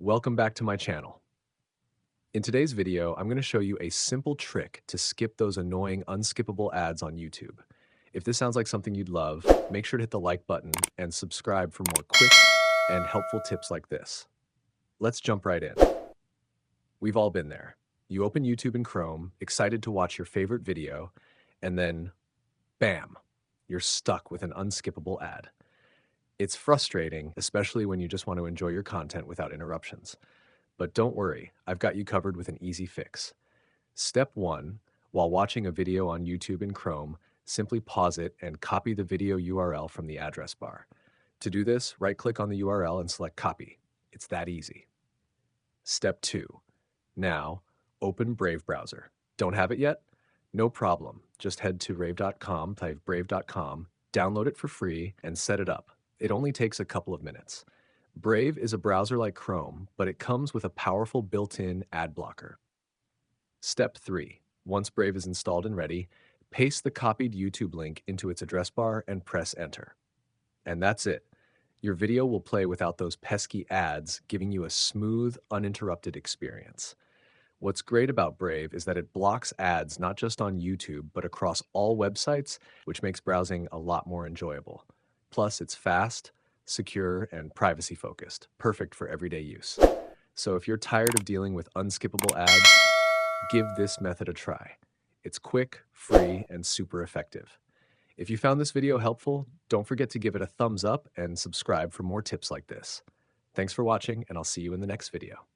Welcome back to my channel. In today's video, I'm going to show you a simple trick to skip those annoying unskippable ads on YouTube. If this sounds like something you'd love, make sure to hit the like button and subscribe for more quick and helpful tips like this. Let's jump right in. We've all been there. You open YouTube in Chrome, excited to watch your favorite video, and then, bam, you're stuck with an unskippable ad. It's frustrating, especially when you just want to enjoy your content without interruptions. But don't worry, I've got you covered with an easy fix. Step 1, while watching a video on YouTube in Chrome, simply pause it and copy the video URL from the address bar. To do this, right-click on the URL and select Copy. It's that easy. Step 2, now open Brave browser. Don't have it yet? No problem. Just head to rave.com, type brave.com, download it for free, and set it up. It only takes a couple of minutes. Brave is a browser like Chrome, but it comes with a powerful built-in ad blocker. Step 3. Once Brave is installed and ready, paste the copied YouTube link into its address bar and press Enter. And that's it. Your video will play without those pesky ads, giving you a smooth, uninterrupted experience. What's great about Brave is that it blocks ads not just on YouTube, but across all websites, which makes browsing a lot more enjoyable. Plus, it's fast, secure, and privacy-focused, perfect for everyday use. So if you're tired of dealing with unskippable ads, give this method a try. It's quick, free, and super effective. If you found this video helpful, don't forget to give it a thumbs up and subscribe for more tips like this. Thanks for watching, and I'll see you in the next video.